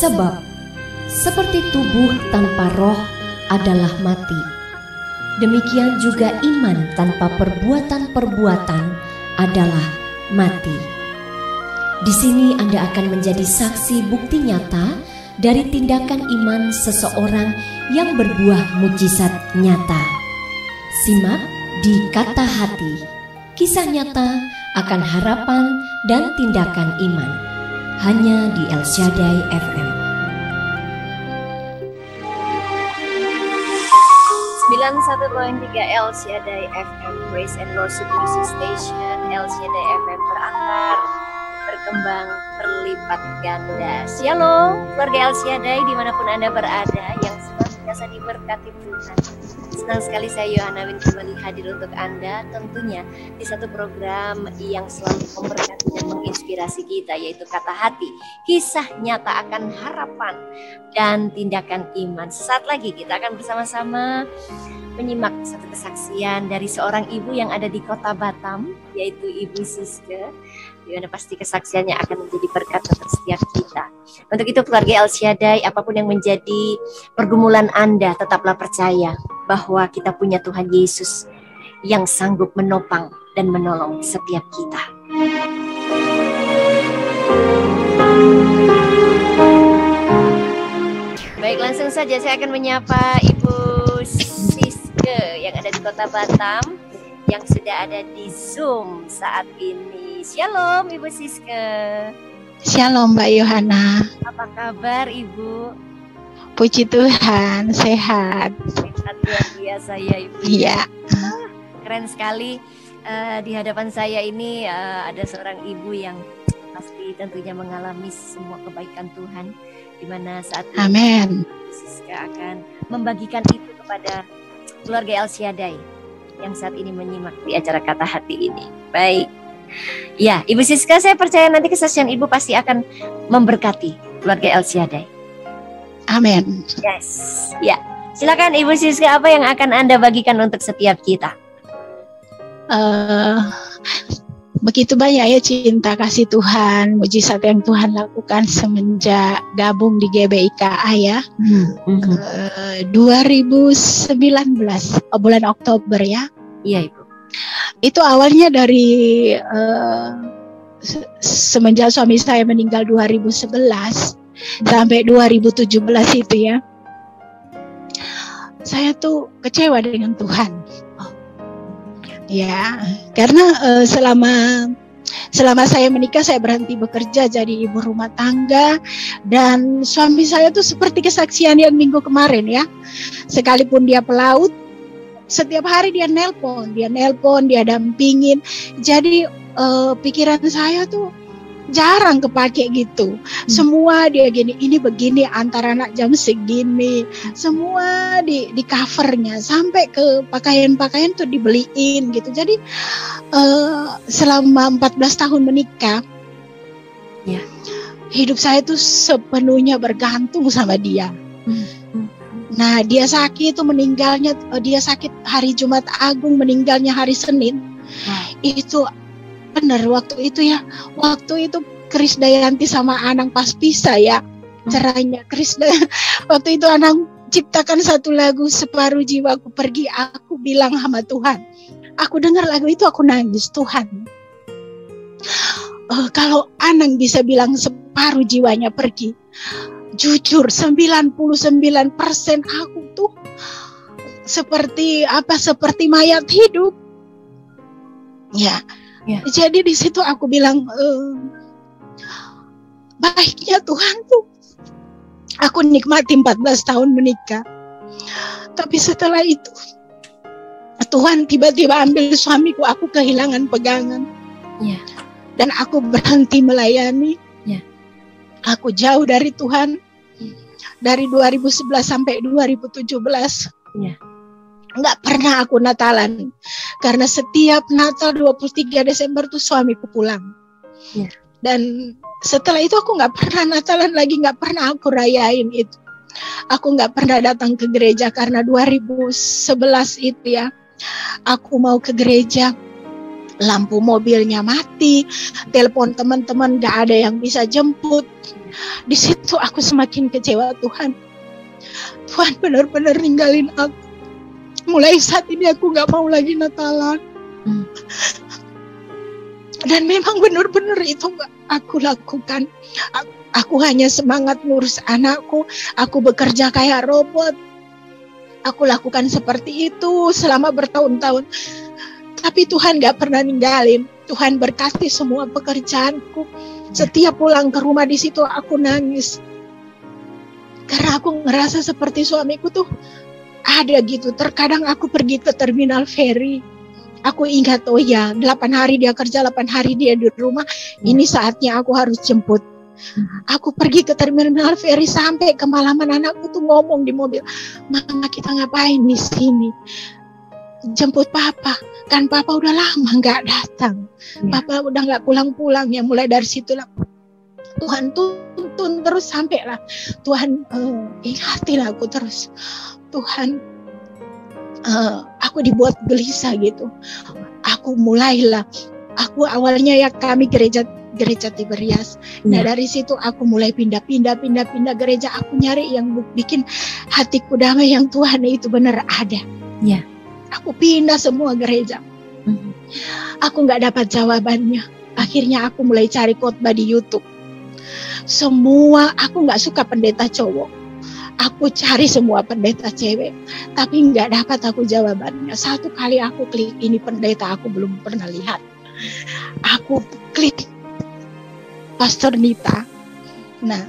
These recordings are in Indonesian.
Sebab seperti tubuh tanpa roh adalah mati, demikian juga iman tanpa perbuatan-perbuatan adalah mati. Di sini Anda akan menjadi saksi bukti nyata dari tindakan iman seseorang yang berbuah mujizat nyata. Simak di Kata Hati, kisah nyata akan harapan dan tindakan iman, hanya di El Shaddai FM. 91.3 El Shaddai FM, Praise and Worship Music Station. El Shaddai FM berakar, berkembang, berlipat ganda. Shalom keluarga El Shaddai dimanapun Anda berada, yang senantiasa diberkati Tuhan. Senang sekali saya Yohana Win kembali hadir untuk Anda, tentunya di satu program yang selalu memberkati dan menginspirasi kita, yaitu Kata Hati, kisah nyata akan harapan dan tindakan iman. Sesaat lagi kita akan bersama-sama menyimak satu kesaksian dari seorang ibu yang ada di kota Batam, yaitu Ibu Siske. Di mana pasti kesaksiannya akan menjadi berkat untuk setiap kita. Untuk itu keluarga El Shaddai, apapun yang menjadi pergumulan Anda, tetaplah percaya bahwa kita punya Tuhan Yesus yang sanggup menopang dan menolong setiap kita. Baik, langsung saja saya akan menyapa Ibu Siske yang ada di kota Batam, yang sudah ada di Zoom saat ini. Shalom Ibu Siske. Shalom Mbak Yohana. Apa kabar Ibu? Puji Tuhan, sehat. Sehat luar biasa ya Ibu. Iya. Keren sekali. Di hadapan saya ini ada seorang ibu yang pasti tentunya mengalami semua kebaikan Tuhan, di mana saat ini Amin. Siske akan membagikan itu kepada keluarga El Shaddai yang saat ini menyimak di acara Kata Hati ini. Baik. Ya, Ibu Siske, saya percaya nanti kesaksian Ibu pasti akan memberkati keluarga El Shaddai. Amin. Yes. Ya. Silakan Ibu Siske, apa yang akan Anda bagikan untuk setiap kita? Begitu banyak ya cinta kasih Tuhan, mujizat yang Tuhan lakukan semenjak gabung di GBIKA ya. 2019 bulan Oktober ya. Iya Ibu. Itu awalnya dari semenjak suami saya meninggal 2011 sampai 2017 itu ya. Saya tuh kecewa dengan Tuhan. Ya, karena selama saya menikah saya berhenti bekerja jadi ibu rumah tangga, dan suami saya tuh seperti kesaksian yang minggu kemarin ya. Sekalipun dia pelaut, setiap hari dia nelpon, dia dampingin. Jadi pikiran saya tuh jarang kepake gitu. Semua dia gini, ini begini, antara anak jam segini, semua di covernya, sampai ke pakaian-pakaian tuh dibeliin gitu. Jadi selama 14 tahun menikah, ya, hidup saya tuh sepenuhnya bergantung sama dia. Nah, dia sakit itu meninggalnya, dia sakit hari Jumat Agung, meninggalnya hari Senin. Itu benar waktu itu ya. Waktu itu Krisdayanti sama Anang pas pisah ya. Cerainya waktu itu Anang ciptakan satu lagu, Separuh Jiwaku Pergi. Aku bilang sama Tuhan, aku dengar lagu itu aku nangis. Tuhan, kalau Anang bisa bilang separuh jiwanya pergi, jujur 99% aku tuh seperti mayat hidup. Ya. Jadi di situ aku bilang, baiknya Tuhan tuh aku nikmati 14 tahun menikah. Tapi setelah itu Tuhan tiba-tiba ambil suamiku, aku kehilangan pegangan. Dan aku berhenti melayani. Aku jauh dari Tuhan. Dari 2011 sampai 2017. Nggak pernah aku Natalan, karena setiap Natal 23 Desember tuh suamiku pulang. Dan setelah itu aku nggak pernah Natalan lagi, nggak pernah aku rayain itu. Aku nggak pernah datang ke gereja karena 2011 itu ya, aku mau ke gereja lampu mobilnya mati, telepon teman-teman gak ada yang bisa jemput. Di situ aku semakin kecewa. Tuhan benar-benar ninggalin aku. Mulai saat ini aku gak mau lagi Natalan. Dan memang benar-benar itu aku lakukan. Aku hanya semangat ngurus anakku. Aku bekerja kayak robot. Aku lakukan seperti itu selama bertahun-tahun. Tapi Tuhan gak pernah ninggalin. Tuhan berkati semua pekerjaanku. Setiap pulang ke rumah di situ aku nangis. Karena aku ngerasa seperti suamiku tuh ada gitu. Terkadang aku pergi ke terminal ferry. Aku ingat, oh ya, 8 hari dia kerja, 8 hari dia di rumah. Ini saatnya aku harus jemput. Aku pergi ke terminal ferry sampai kemalaman. Anakku tuh ngomong di mobil, "Mama, kita ngapain di sini? Jemput papa, kan papa udah lama nggak datang, papa udah nggak pulang-pulang." Ya mulai dari situlah Tuhan tuntun terus sampailah Tuhan ingatin aku terus. Tuhan, aku dibuat gelisah gitu. Aku mulailah, aku awalnya ya kami gereja Tiberias. Nah dari situ aku mulai pindah gereja. Aku nyari yang bikin hatiku damai, yang Tuhan itu benar ada. Ya. Aku pindah semua gereja. Aku nggak dapat jawabannya. Akhirnya aku mulai cari khotbah di YouTube. Semua, aku nggak suka pendeta cowok. Aku cari semua pendeta cewek, tapi nggak dapat aku jawabannya. Satu kali aku klik, ini pendeta aku belum pernah lihat. Aku klik Pastor Nita. Nah,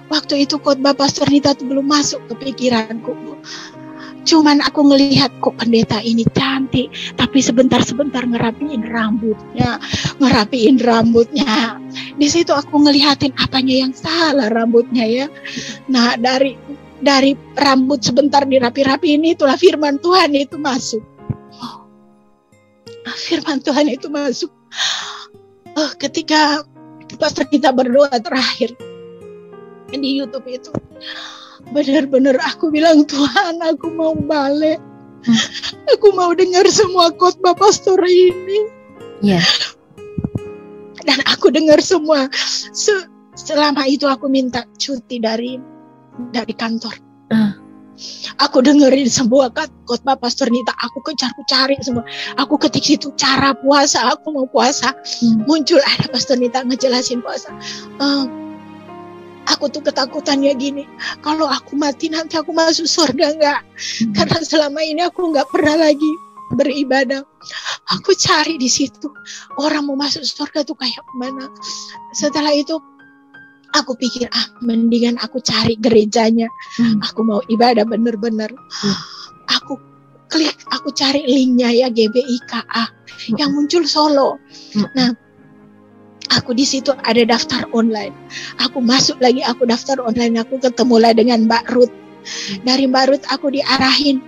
waktu itu khotbah Pastor Nita itu belum masuk ke pikiranku. Cuman aku ngelihat kok pendeta ini cantik, tapi sebentar-sebentar ngerapiin rambutnya. Di situ aku ngelihatin apanya yang salah rambutnya ya. Nah dari rambut sebentar dirapi-rapiin, itulah firman Tuhan itu masuk. Firman Tuhan itu masuk. Ketika Pastor kita berdoa terakhir di YouTube itu, benar-benar aku bilang, Tuhan, aku mau balik. Aku mau dengar semua khotbah pastor ini. Dan aku dengar semua. Selama itu aku minta cuti dari kantor. Aku dengerin semua khotbah Pastor Nita. Aku cari semua. Aku ketik situ cara puasa. Aku mau puasa. Muncul ada Pastor Nita ngejelasin puasa. Aku tuh ketakutannya gini, kalau aku mati nanti aku masuk surga enggak? Karena selama ini aku enggak pernah lagi beribadah. Aku cari di situ orang mau masuk surga tuh kayak mana. Setelah itu aku pikir, mendingan aku cari gerejanya. Aku mau ibadah bener-bener. Aku klik, aku cari linknya ya, GBIKA yang muncul Solo. Nah, aku di situ ada daftar online. Aku masuk lagi, aku daftar online. Aku ketemulah dengan Mbak Ruth. Dari Mbak Ruth aku diarahin.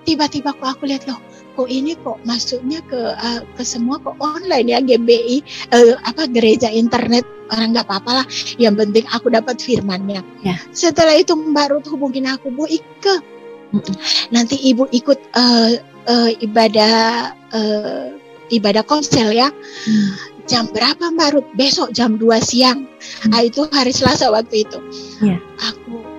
Tiba-tiba aku lihat, loh, kok ini kok masuknya ke semua kok online ya, GBI gereja internet. Orang nggak apa-apa lah. Yang penting aku dapat firmannya. Setelah itu Mbak Ruth hubungin aku, Bu Ike, nanti Ibu ikut ibadah konsel ya. Jam berapa Mbak Ruth? Besok jam 2 siang. Itu hari Selasa waktu itu.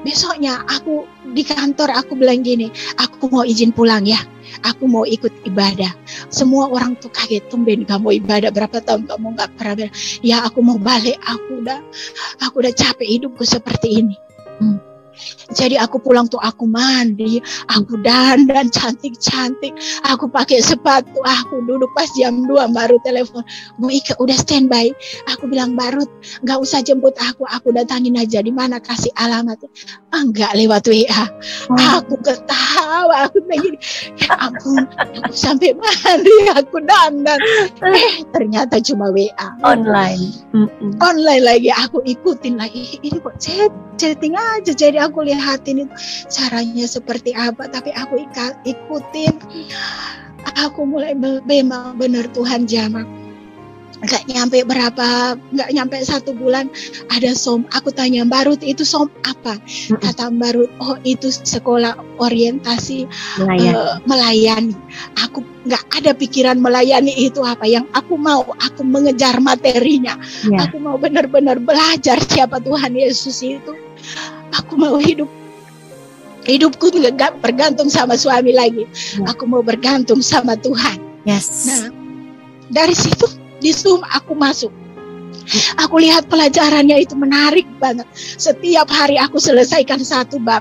Besoknya aku di kantor, aku bilang gini, aku mau izin pulang ya. Aku mau ikut ibadah. Semua orang tuh kaget, tumben kamu ibadah berapa tahun kamu nggak pernah bilang. Ya aku mau balik, aku udah capek hidupku seperti ini. Jadi aku pulang tuh aku mandi, aku dandan cantik-cantik, aku pakai sepatu, aku duduk pas jam 2 baru telepon, Bu Ike udah standby. Aku bilang, Mbak Ruth, nggak usah jemput aku datangin aja, di mana kasih alamatnya. Enggak, lewat WA. Aku ketawa, aku begini, ya ampun, aku sampai mandi, aku dandan. Ternyata cuma WA. Online lagi, aku ikutin lagi. Ini kok chatting aja, jadi aku lihatin itu caranya seperti apa, tapi aku ikutin. Aku mulai memang benar Tuhan jamah. Nggak nyampe 1 bulan ada som. Aku tanya Mbak Ruth, itu som apa? Kata Mbak Ruth, oh itu sekolah orientasi melayani. Aku nggak ada pikiran melayani itu apa yang aku mau. Aku mengejar materinya. Aku mau benar-benar belajar siapa Tuhan Yesus itu. Aku mau hidupku nggak bergantung sama suami lagi. Aku mau bergantung sama Tuhan. Nah, dari situ di Zoom aku masuk. Aku lihat pelajarannya itu menarik banget. Setiap hari aku selesaikan satu bab.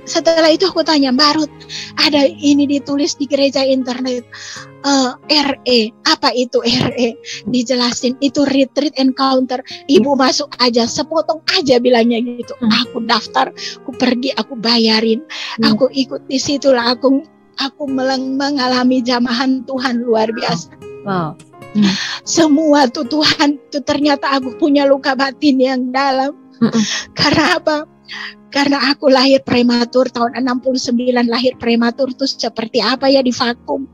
Setelah itu aku tanya, Mbak Ruth, ada ini ditulis di gereja internet, RE, apa itu RE? Dijelasin, itu retreat encounter. Ibu masuk aja, sepotong aja bilangnya gitu. Aku daftar, aku pergi, aku bayarin, aku ikut di situlah aku mengalami jamahan Tuhan luar biasa. Wow. Semua tuh Tuhan tuh ternyata aku punya luka batin yang dalam. Karena apa? Karena aku lahir prematur tahun 69, lahir prematur tuh seperti apa ya, di vakum.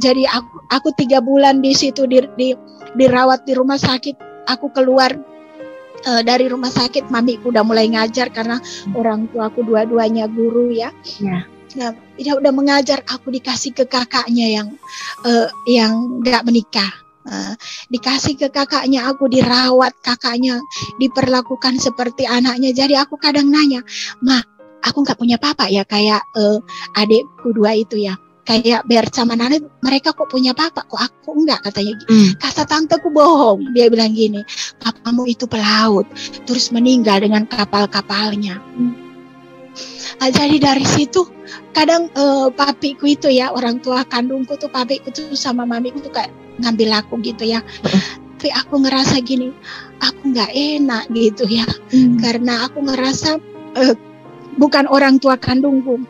Jadi aku 3 bulan di situ dirawat di rumah sakit. Aku keluar dari rumah sakit, mamiku udah mulai ngajar karena orang tua aku dua-duanya guru ya. Nah, dia udah mengajar, aku dikasih ke kakaknya yang nggak menikah. Dikasih ke kakaknya, aku dirawat, kakaknya diperlakukan seperti anaknya. Jadi aku kadang nanya, Ma, aku nggak punya papa ya kayak adikku 2 itu ya, kayak Bert sama Nana, mereka kok punya papa, kok aku enggak, katanya. Kata tanteku bohong, dia bilang gini, papamu itu pelaut, terus meninggal dengan kapal-kapalnya. Nah, jadi dari situ kadang papiku itu ya, orang tua kandungku tuh, papiku tuh sama mamiku tuh kayak ngambil aku gitu ya. Tapi aku ngerasa gini, aku nggak enak gitu ya, karena aku ngerasa bukan orang tua kandungku.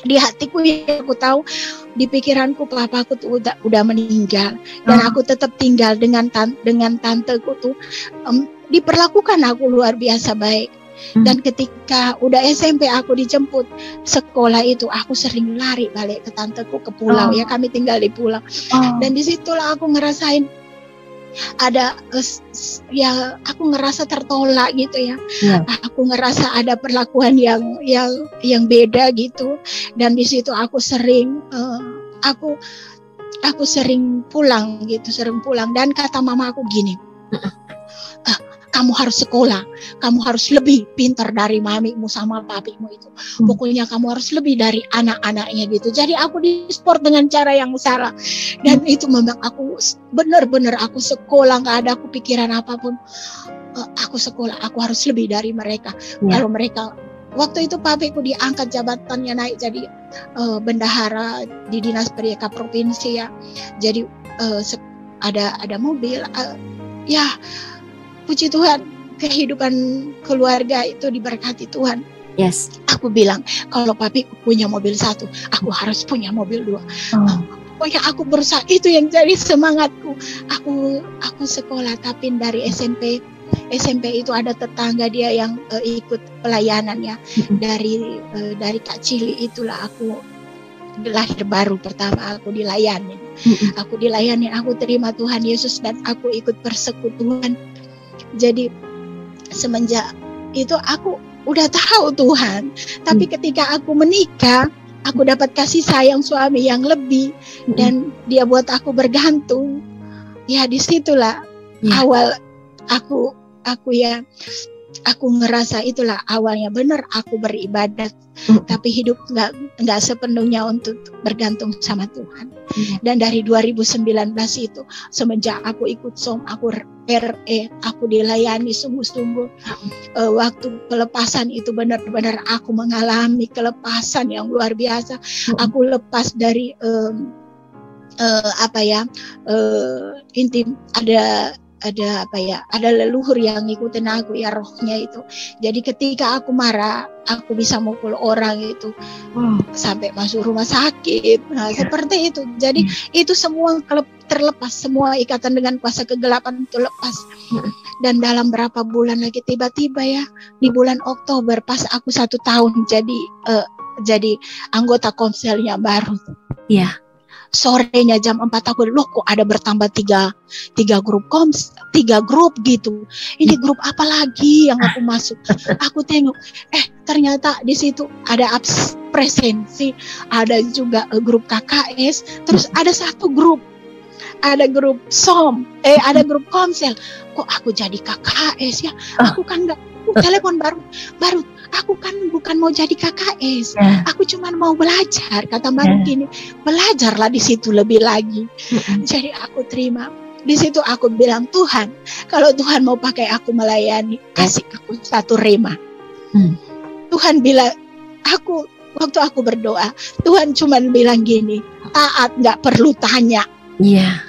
Di hatiku ya, aku tahu, di pikiranku papaku tuh udah meninggal, dan aku tetap tinggal dengan tanteku tuh. Diperlakukan aku luar biasa baik. Dan ketika udah SMP aku dijemput sekolah itu, aku sering lari balik ke tanteku ke pulau ya, kami tinggal di pulau. Dan disitulah aku ngerasain ada ya, aku ngerasa tertolak gitu ya. Aku ngerasa ada perlakuan yang beda gitu. Dan di situ aku sering aku sering pulang gitu, dan kata mama aku gini, kamu harus sekolah, kamu harus lebih pintar dari mamimu sama papimu itu. Pokoknya kamu harus lebih dari anak-anaknya gitu. Jadi aku di-support dengan cara yang salah. Dan itu memang aku benar-benar aku sekolah, gak ada aku pikiran apapun. Aku sekolah, aku harus lebih dari mereka. Kalau mereka, waktu itu papiku diangkat jabatannya, naik jadi bendahara di Dinas Pendidikan Provinsi ya. Jadi ada mobil, ya puji Tuhan, kehidupan keluarga itu diberkati Tuhan. Aku bilang, kalau papi punya mobil 1, aku harus punya mobil 2. Pokoknya aku berusaha, itu yang jadi semangatku. Aku sekolah, tapi dari SMP itu ada tetangga dia yang ikut pelayanan ya. Dari Kak Cili itulah aku lahir baru pertama, aku dilayani. Aku terima Tuhan Yesus dan aku ikut persekutuan. Jadi semenjak itu aku udah tahu Tuhan. Tapi ketika aku menikah, aku dapat kasih sayang suami yang lebih, dan dia buat aku bergantung. Ya disitulah awal aku ngerasa itulah awalnya benar aku beribadat, tapi hidup nggak sepenuhnya untuk bergantung sama Tuhan. Dan dari 2019 itu, semenjak aku ikut SOM, aku RE, aku dilayani sungguh-sungguh. Waktu pelepasan itu benar-benar aku mengalami kelepasan yang luar biasa. Aku lepas dari ada leluhur yang ngikutin aku ya, rohnya itu. Jadi ketika aku marah, aku bisa mukul orang itu sampai masuk rumah sakit. Nah, seperti itu. Jadi itu semua terlepas, semua ikatan dengan kuasa kegelapan itu lepas. Dan dalam berapa bulan lagi, tiba-tiba ya di bulan Oktober pas aku 1 tahun jadi anggota konselnya baru. sorenya jam 4 aku loh kok ada bertambah tiga grup gitu. Ini grup apa lagi yang aku masuk? Aku tengok, ternyata di situ ada presensi, ada juga grup KKS, terus ada satu grup, ada grup ada grup komsel. Kok aku jadi KKS ya? Aku kan nggak telepon baru. Aku kan bukan mau jadi KKS. Aku cuma mau belajar. Kata baru gini, belajarlah di situ lebih lagi. Jadi aku terima. Di situ aku bilang, Tuhan, kalau Tuhan mau pakai aku melayani, kasih aku satu rema. Tuhan bilang, waktu aku berdoa, Tuhan cuma bilang gini, taat, nggak perlu tanya. Iya.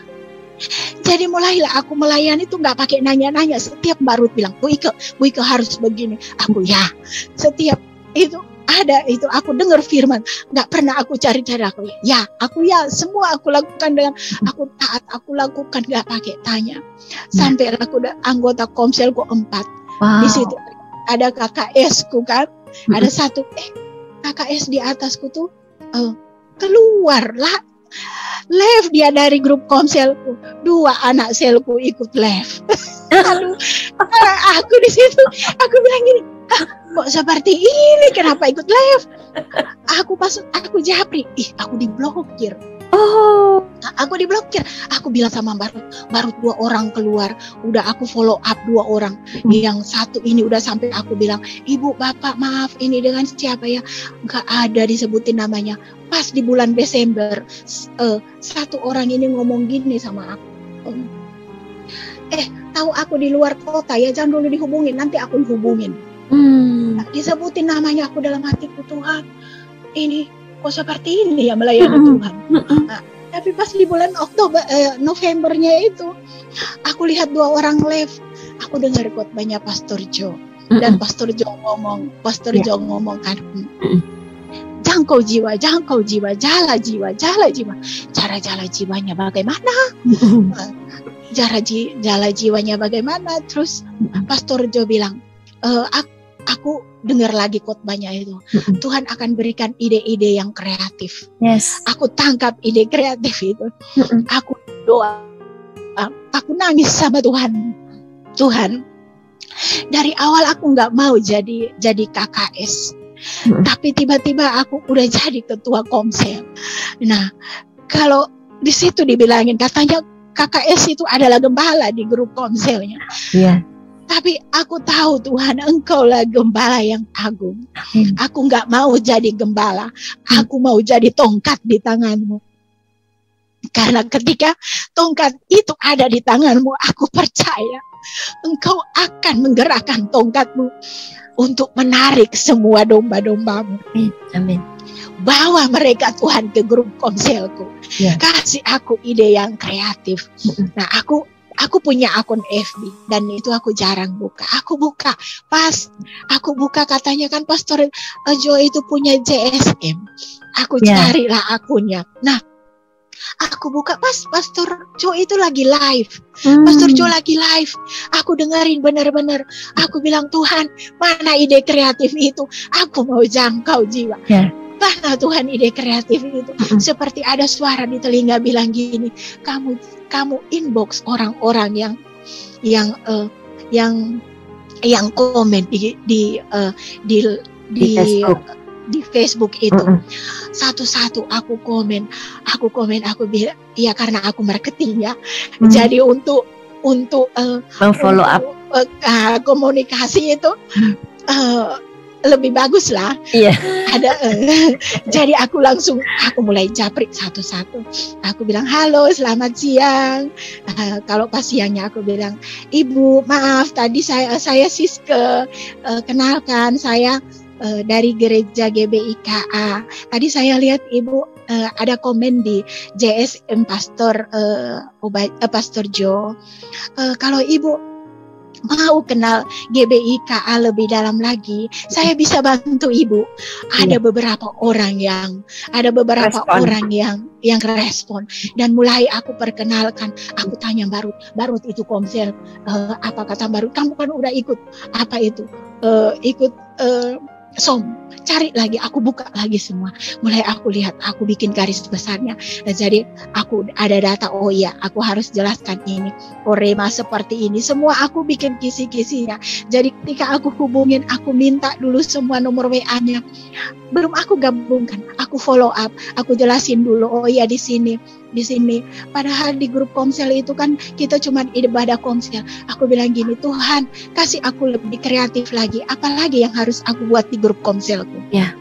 Jadi mulailah aku melayani itu nggak pakai nanya-nanya. Setiap Mbak Ruth bilang, Bu Ike harus begini. Aku ya. Setiap itu ada itu aku dengar firman. Nggak pernah aku cari-cari. Aku ya. Semua aku lakukan dengan aku taat. Aku lakukan nggak pakai tanya. Sampai aku udah anggota komselku 4. Wow. Di situ ada KKS-ku kan. Ada satu KKS di atasku tuh keluar lah. Left dia dari grup komselku. 2 anak selku ikut left. Lalu aku di situ aku bilang gini, kok seperti ini, kenapa ikut left? Aku japri, aku diblokir. Aku diblokir. Aku bilang sama baru 2 orang keluar. Udah aku follow up 2 orang. Yang satu ini udah sampai aku bilang, Ibu, Bapak, maaf ini dengan siapa ya? Gak ada disebutin namanya. Pas di bulan Desember, satu orang ini ngomong gini sama aku. Tahu aku di luar kota ya, jangan dulu dihubungin, nanti aku hubungin. Disebutin namanya, aku dalam hatiku, Tuhan, ini kok seperti ini ya melayani Tuhan. Tapi pas di bulan Novembernya itu, aku lihat 2 orang live. Aku dengar khotbahnya Pastor Joe. Dan Pastor Joe ngomong kan, jangkau jiwa, jala jiwa. Cara jala jiwanya bagaimana? Jala jiwanya bagaimana? Terus Pastor Joe bilang, aku dengar lagi khotbahnya itu. Tuhan akan berikan ide-ide yang kreatif. Yes. Aku tangkap ide kreatif itu. Aku doa. Aku nangis sama Tuhan. Tuhan, dari awal aku nggak mau jadi KKS. Tapi tiba-tiba aku udah jadi ketua komsel. Nah, kalau di situ dibilangin katanya KKS itu adalah gembala di grup komselnya. Iya. Tapi aku tahu Tuhan, Engkaulah gembala yang agung. Aku nggak mau jadi gembala. Aku mau jadi tongkat di tanganmu. Karena ketika tongkat itu ada di tanganmu, aku percaya Engkau akan menggerakkan tongkatmu untuk menarik semua domba-dombamu. Amin. Bawa mereka Tuhan ke grup komselku. Kasih aku ide yang kreatif. Nah, aku punya akun FB dan itu aku jarang buka. Aku buka katanya kan Pastor Joe itu punya JSM. Aku carilah akunnya. Nah, aku buka pas Pastor Joe itu lagi live. Pastor Joe lagi live. Aku dengerin benar-benar. Aku bilang, Tuhan, mana ide kreatif itu? Aku mau jangkau jiwa. Mana Tuhan ide kreatif itu? Seperti ada suara di telinga bilang gini, kamu inbox orang-orang yang komen di Facebook itu. Satu-satu aku komen, aku bilang, ya karena aku marketing ya. Jadi untuk follow up komunikasi itu lebih bagus lah. Ada jadi aku mulai japrik satu-satu. Aku bilang, halo, selamat siang. Kalau pas siangnya aku bilang, Ibu, maaf tadi saya Siske, kenalkan saya dari gereja GBIKA. Tadi saya lihat Ibu ada komen di JSM Pastor Joe. Kalau Ibu mau kenal GBIKA lebih dalam lagi, saya bisa bantu Ibu. Ada beberapa orang yang respon dan mulai aku perkenalkan. Aku tanya Barut itu komsel apa, kata Barut, kamu kan udah ikut apa itu ikut cari lagi, aku buka lagi semua. Mulai aku lihat, aku bikin garis besarnya. Nah, jadi aku ada data, oh iya, aku harus jelaskan ini. Oh, rema seperti ini. Semua aku bikin kisi-kisinya. Jadi ketika aku hubungin, aku minta dulu semua nomor WA-nya. Belum aku gabungkan, aku follow up, aku jelasin dulu. Oh iya, di sini. Padahal di grup komsel itu kan kita cuma ibadah komsel. Aku bilang gini, Tuhan kasih aku lebih kreatif lagi. Apalagi yang harus aku buat di grup komselku. Ya.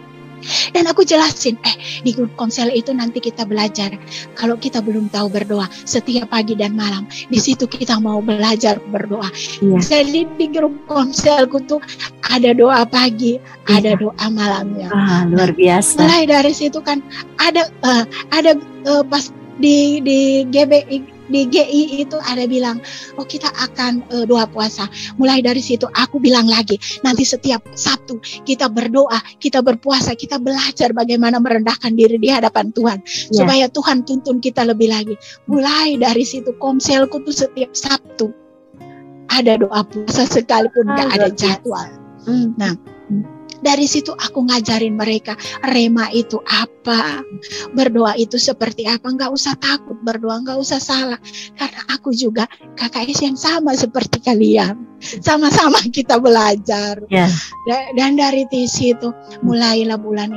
Dan aku jelasin, di grup komsel itu nanti kita belajar. Kalau kita belum tahu berdoa setiap pagi dan malam, di situ kita mau belajar berdoa. Ya. Jadi di grup komselku tuh ada doa pagi, ada doa malamnya. Luar biasa. Mulai dari situ kan ada pas di GI itu ada bilang, oh kita akan doa puasa. Mulai dari situ aku bilang lagi, nanti setiap Sabtu kita berdoa, kita berpuasa, kita belajar bagaimana merendahkan diri di hadapan Tuhan, supaya Tuhan tuntun kita lebih lagi. Mulai dari situ komselku tuh setiap Sabtu ada doa puasa sekalipun gak ada jadwal. Nah, dari situ aku ngajarin mereka rema itu apa, berdoa itu seperti apa. Nggak usah takut berdoa, nggak usah salah, karena aku juga KKS yang sama seperti kalian, sama-sama kita belajar. Dan dari situ mulailah bulan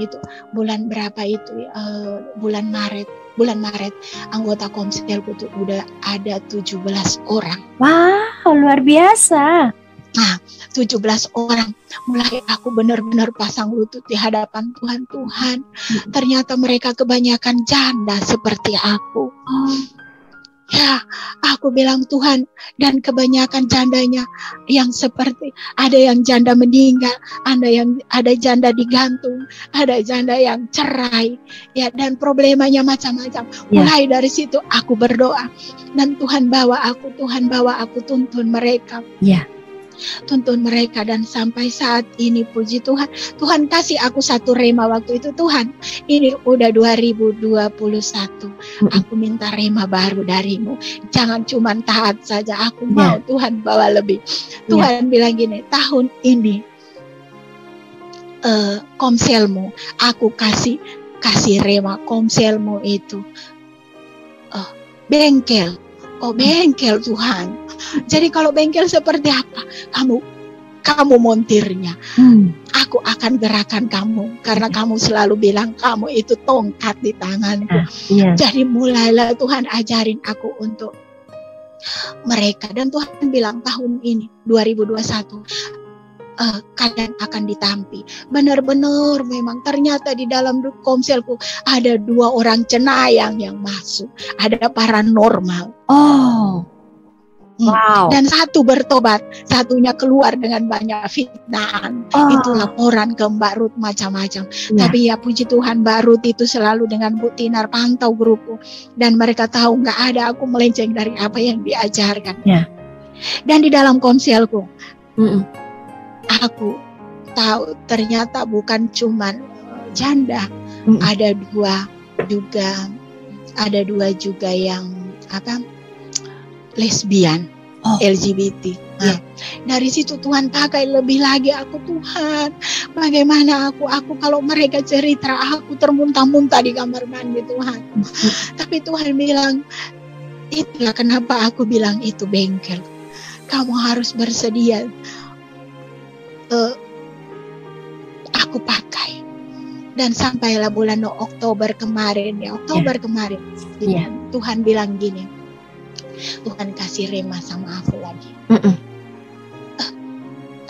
berapa itu, bulan Maret anggota komselku tuh udah ada 17 orang. Wow, luar biasa. Nah, 17 orang. Mulai aku benar-benar pasang lutut di hadapan Tuhan. Ternyata mereka kebanyakan janda seperti aku. Ya, aku bilang Tuhan, dan kebanyakan jandanya yang seperti, ada yang janda meninggal, ada janda digantung, ada janda yang cerai, ya, dan problemanya macam-macam. Mulai dari situ aku berdoa, dan Tuhan bawa aku tuntun mereka. Tuntun mereka, dan sampai saat ini puji Tuhan, Tuhan kasih aku satu rema waktu itu. Tuhan, ini udah 2021, aku minta rema baru darimu, jangan cuma taat saja, aku mau Tuhan bawa lebih. Tuhan bilang gini, tahun ini komselmu aku kasih rema, komselmu itu bengkel. Oh, bengkel Tuhan. Jadi kalau bengkel seperti apa? Kamu montirnya. Aku akan gerakan kamu, karena kamu selalu bilang kamu itu tongkat di tanganku. Jadi mulailah Tuhan ajarin aku untuk mereka. Dan Tuhan bilang tahun ini 2021 kalian akan ditampi. Benar-benar memang ternyata di dalam komselku ada 2 orang cenayang yang masuk, ada paranormal. Wow. Dan satu bertobat, satunya keluar dengan banyak fitnah. Itu laporan ke Mbak Ruth macam-macam. Tapi ya puji Tuhan, Mbak Ruth itu selalu dengan Bu Tinar pantau grupku, dan mereka tahu nggak ada aku melenceng dari apa yang diajarkan. Dan di dalam komselku, aku tahu ternyata bukan cuman janda, ada dua juga yang lesbian, LGBT. Dari situ Tuhan pakai lebih lagi aku. Tuhan, bagaimana aku kalau mereka cerita, aku termuntah-muntah di kamar mandi Tuhan. Tapi Tuhan bilang, itulah kenapa aku bilang itu bengkel. Kamu harus bersedia. Aku pakai. Dan sampailah bulan Oktober kemarin, Tuhan bilang gini, Tuhan kasih rema sama aku lagi.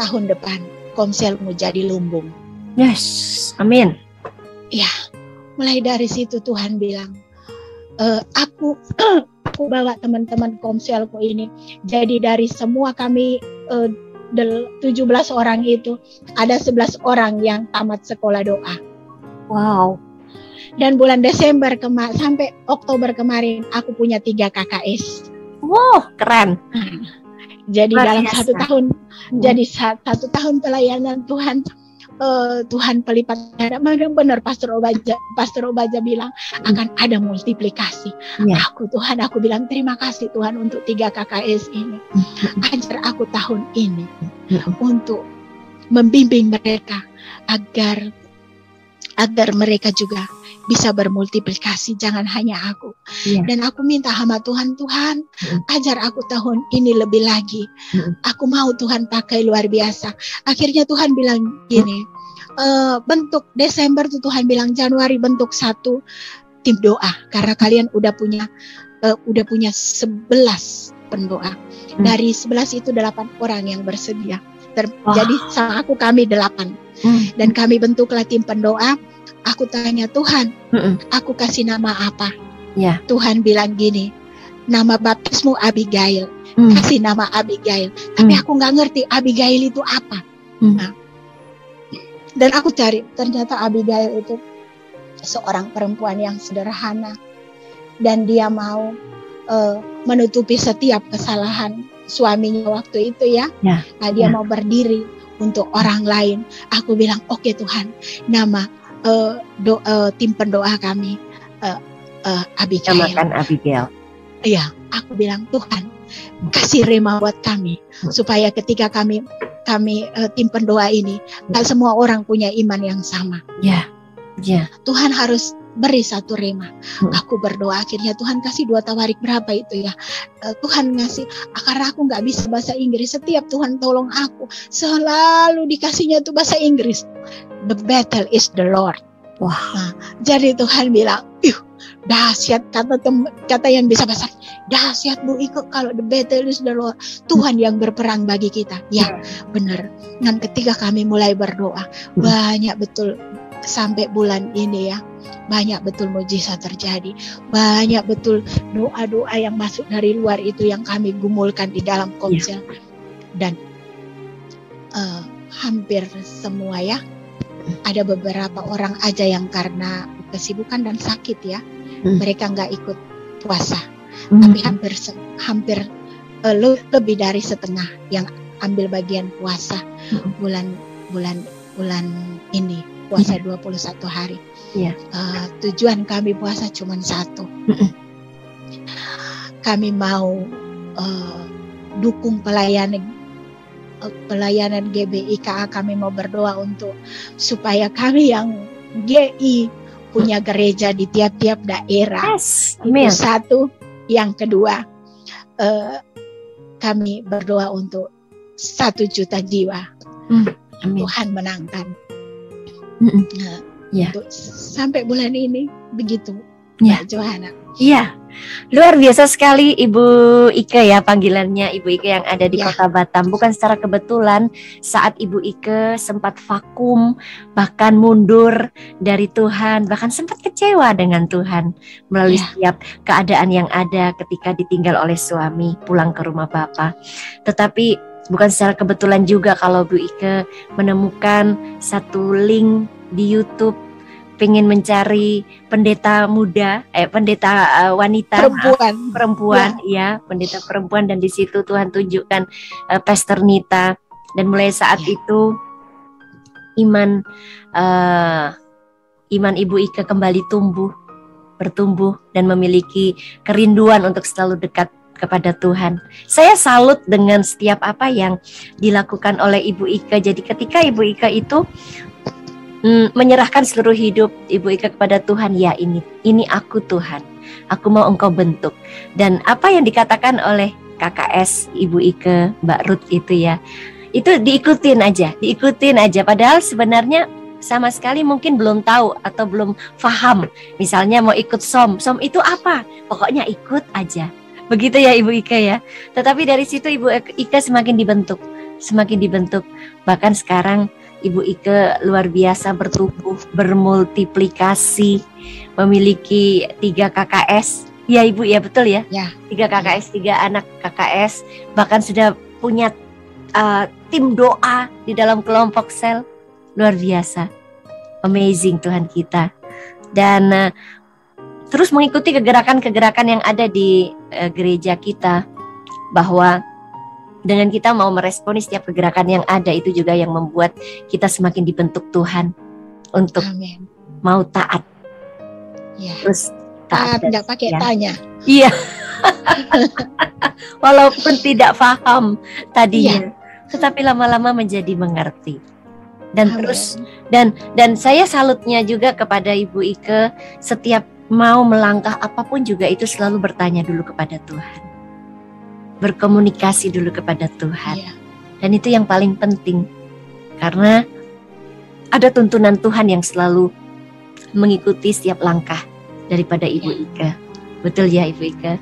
Tahun depan komselmu jadi lumbung. Yes, amin. Ya, mulai dari situ Tuhan bilang, aku bawa teman-teman komselku ini. Jadi dari semua kami 17 orang itu, ada 11 orang yang tamat sekolah doa. Wow. Dan bulan Desember sampai Oktober kemarin aku punya 3 KKS. Wow, keren. Jadi dalam 1 tahun, jadi 1 tahun pelayanan Tuhan, Tuhan pelipat ganda. Benar Pastor Obaja bilang akan ada multiplikasi. Aku bilang terima kasih Tuhan untuk 3 KKS ini. Ajar aku tahun ini untuk membimbing mereka agar mereka juga bisa bermultiplikasi, jangan hanya aku. Dan aku minta hamba Tuhan, ajar aku tahun ini lebih lagi. Aku mau Tuhan pakai luar biasa. Akhirnya Tuhan bilang gini, bentuk Desember tuh Tuhan bilang Januari bentuk satu tim doa, karena kalian udah punya 11 pendoa. Dari 11 itu 8 orang yang bersedia. Jadi sama aku kami 8. Dan kami bentuklah tim pendoa. Aku tanya Tuhan, aku kasih nama apa? Tuhan bilang gini, nama baptismu Abigail. Kasih nama Abigail. Tapi aku nggak ngerti Abigail itu apa. Nah, dan aku cari, ternyata Abigail itu seorang perempuan yang sederhana, dan dia mau menutupi setiap kesalahan suaminya waktu itu ya. Nah, dia mau berdiri untuk orang lain. Aku bilang, oke Tuhan, nama tim pendoa kami Abigail. Namakan Abigail. Iya, aku bilang Tuhan kasih rema buat kami supaya ketika kami tim pendoa ini, gak semua orang punya iman yang sama. Tuhan harus beri satu rema. Aku berdoa, akhirnya Tuhan kasih 2 tawarik, berapa itu ya? Tuhan ngasih, karena aku nggak bisa bahasa Inggris. Setiap Tuhan tolong aku, selalu dikasihnya tuh bahasa Inggris. The battle is the Lord. Nah, jadi Tuhan bilang, dahsyat, kata yang bisa bahasa, dahsyat Bu Ike, kalau the battle is the Lord, Tuhan yang berperang bagi kita. Ya, benar. Dan ketika kami mulai berdoa, banyak betul sampai bulan ini ya, banyak betul mujizat terjadi, banyak betul doa-doa yang masuk dari luar itu yang kami gumulkan di dalam komsel. Dan hampir semua ya, ada beberapa orang aja yang karena kesibukan dan sakit ya, mereka nggak ikut puasa, tapi hampir lebih dari setengah yang ambil bagian puasa bulan ini, puasa 21 hari. Tujuan kami puasa cuma satu. Kami mau dukung pelayanan GBIKA. Kami mau berdoa untuk supaya kami yang GI punya gereja di tiap-tiap daerah. Itu satu. Yang kedua, kami berdoa untuk 1 juta jiwa. Tuhan menangkan. Untuk sampai bulan ini begitu, Mbak Johanna. Luar biasa sekali Ibu Ike ya, panggilannya Ibu Ike yang ada di Kota Batam. Bukan secara kebetulan saat Ibu Ike sempat vakum, bahkan mundur dari Tuhan, bahkan sempat kecewa dengan Tuhan melalui setiap keadaan yang ada ketika ditinggal oleh suami pulang ke rumah Bapa. Tetapi bukan secara kebetulan juga kalau Bu Ike menemukan satu link di YouTube, pengen mencari pendeta muda, pendeta wanita, perempuan, pendeta perempuan, dan di situ Tuhan tunjukkan Pastor Nita, dan mulai saat itu iman Ibu Ike kembali bertumbuh dan memiliki kerinduan untuk selalu dekat kepada Tuhan. Saya salut dengan setiap apa yang dilakukan oleh Ibu Ike. Jadi ketika Ibu Ike itu menyerahkan seluruh hidup Ibu Ike kepada Tuhan, ya ini aku Tuhan, aku mau Engkau bentuk. Dan apa yang dikatakan oleh KKS Ibu Ike, Mbak Ruth itu ya, itu diikutin aja. Padahal sebenarnya sama sekali mungkin belum tahu atau belum paham. Misalnya mau ikut som itu apa? Pokoknya ikut aja. Begitu ya Ibu Ike ya. Tetapi dari situ Ibu Ike semakin dibentuk. Bahkan sekarang Ibu Ike luar biasa bertumbuh, bermultiplikasi, memiliki 3 KKS. Ya Ibu, ya betul ya? 3 KKS, 3 anak KKS. Bahkan sudah punya tim doa di dalam kelompok sel. Luar biasa. Amazing Tuhan kita. Dan terus mengikuti kegerakan-kegerakan yang ada di gereja kita. Bahwa dengan kita mau meresponi setiap kegerakan yang ada, itu juga yang membuat kita semakin dibentuk Tuhan untuk mau taat. Terus taat, tidak pakai tanya. Iya. Walaupun tidak paham tadinya, tetapi lama-lama menjadi mengerti. Dan terus dan saya salutnya juga kepada Ibu Ike, setiap mau melangkah apapun juga itu selalu bertanya dulu kepada Tuhan. Berkomunikasi dulu kepada Tuhan. Dan itu yang paling penting. Karena ada tuntunan Tuhan yang selalu mengikuti setiap langkah daripada Ibu Ike. Betul ya Ibu Ike?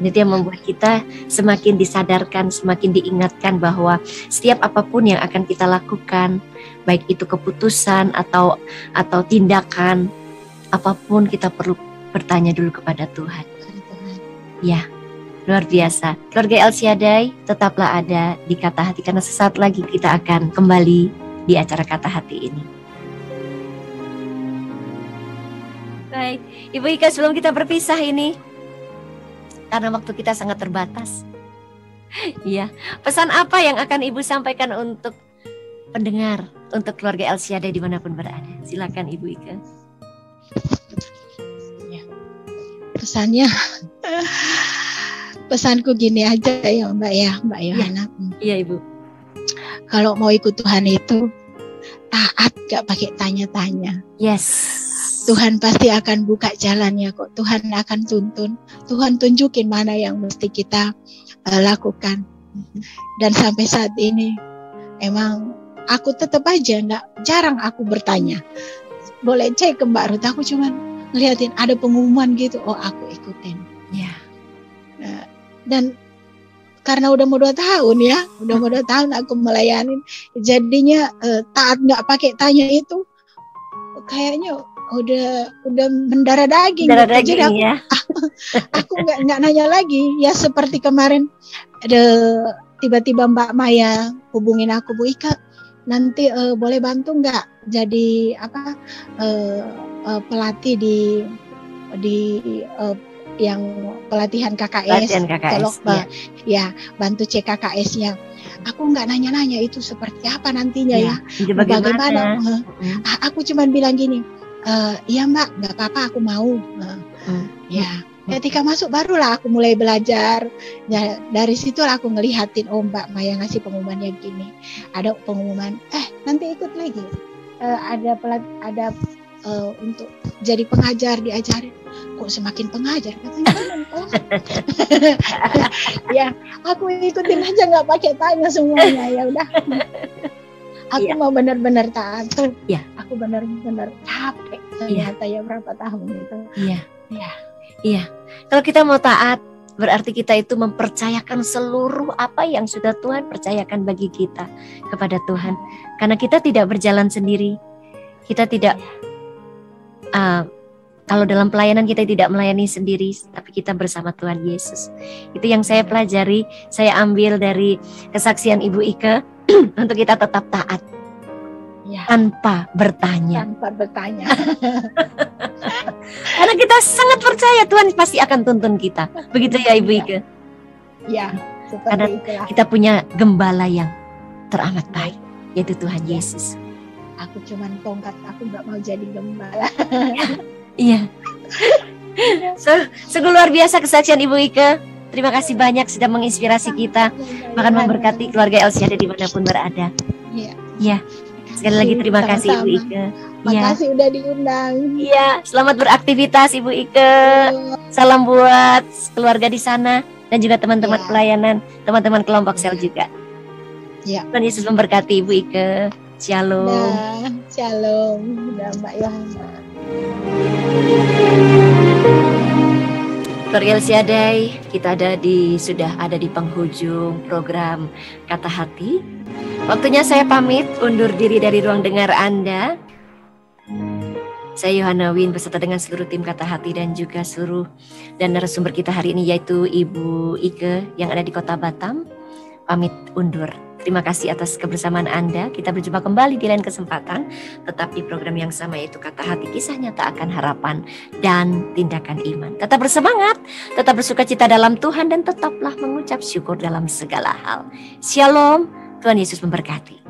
Itu yang membuat kita semakin disadarkan, semakin diingatkan bahwa setiap apapun yang akan kita lakukan, baik itu keputusan atau tindakan, apapun kita perlu bertanya dulu kepada Tuhan. Ya, luar biasa. Keluarga El Shaddai, tetaplah ada di Kata Hati, karena sesaat lagi kita akan kembali di acara Kata Hati ini. Baik, Ibu Ika, sebelum kita berpisah ini, karena waktu kita sangat terbatas. Ya, pesan apa yang akan Ibu sampaikan untuk pendengar, untuk keluarga El Shaddai dimanapun berada? Silakan Ibu Ika. Pesanku gini aja ya Mbak Yohana. Iya Ibu. Kalau mau ikut Tuhan itu taat, gak pakai tanya-tanya. Yes. Tuhan pasti akan buka jalannya kok. Tuhan akan tuntun. Tuhan tunjukin mana yang mesti kita lakukan. Dan sampai saat ini emang aku tetap aja jarang aku bertanya. Boleh cek ke Mbak Ruth, aku cuman ngeliatin ada pengumuman gitu, oh aku ikutin. Ya. Dan karena udah mau 2 tahun ya, udah mau 2 tahun aku melayanin, jadinya taat nggak pakai tanya itu kayaknya udah mendarah daging. Jadi aku, ya. Aku nggak nanya lagi ya, seperti kemarin ada tiba-tiba Mbak Maya hubungin aku, Bu Ika nanti boleh bantu nggak jadi pelatih di yang pelatihan KKS. Kalau ya bantu cek KKS-nya. Aku nggak nanya-nanya itu seperti apa nantinya ya. Bagaimana? Aku cuman bilang gini, iya Mbak, nggak apa-apa, aku mau. Ya, ketika masuk barulah aku mulai belajar. Ya, dari situ aku ngelihatin, oh Mbak Maya ngasih pengumumannya gini. Ada pengumuman, nanti ikut lagi. Ada untuk jadi pengajar, diajarin. Kok semakin pengajar katanya. Ya, aku ikutin aja, nggak pakai tanya semuanya. Ya udah. Aku mau benar-benar taat. Aku benar-benar capek ternyata ya berapa tahun itu. Iya. Kalau kita mau taat, berarti kita itu mempercayakan seluruh apa yang sudah Tuhan percayakan bagi kita kepada Tuhan. Karena kita tidak berjalan sendiri. Kita tidak kalau dalam pelayanan kita tidak melayani sendiri, tapi kita bersama Tuhan Yesus. Itu yang saya pelajari, saya ambil dari kesaksian Ibu Ike untuk kita tetap taat. Tanpa bertanya. Karena kita sangat percaya Tuhan pasti akan tuntun kita. Begitu ya Ibu Ike? Ya, karena itulah. Kita punya gembala yang teramat baik, yaitu Tuhan Yesus. Aku cuman tongkat, aku gak mau jadi gembala. Iya. Sungguh luar biasa kesaksian Ibu Ike. Terima kasih banyak sudah menginspirasi kita, bahkan memberkati keluarga El Shaddai dimanapun berada. Iya. Sekali lagi terima kasih Ibu Ike. Makasih udah diundang. Iya, selamat beraktivitas Ibu Ike. Salam buat keluarga di sana dan juga teman-teman pelayanan, teman-teman kelompok sel juga. Tuhan Yesus memberkati Ibu Ike. Shalom. Shalom, Mbak Yohana. Keluarga El Shaddai, kita sudah ada di penghujung program Kata Hati. Waktunya saya pamit undur diri dari ruang dengar Anda. Saya Yohana Win beserta dengan seluruh tim Kata Hati dan juga seluruh dan narasumber kita hari ini yaitu Ibu Ike yang ada di Kota Batam. Pamit undur. Terima kasih atas kebersamaan Anda. Kita berjumpa kembali di lain kesempatan. Tetap di program yang sama yaitu Kata Hati, kisah nyata akan harapan dan tindakan iman. Tetap bersemangat, tetap bersukacita dalam Tuhan dan tetaplah mengucap syukur dalam segala hal. Shalom, Tuhan Yesus memberkati.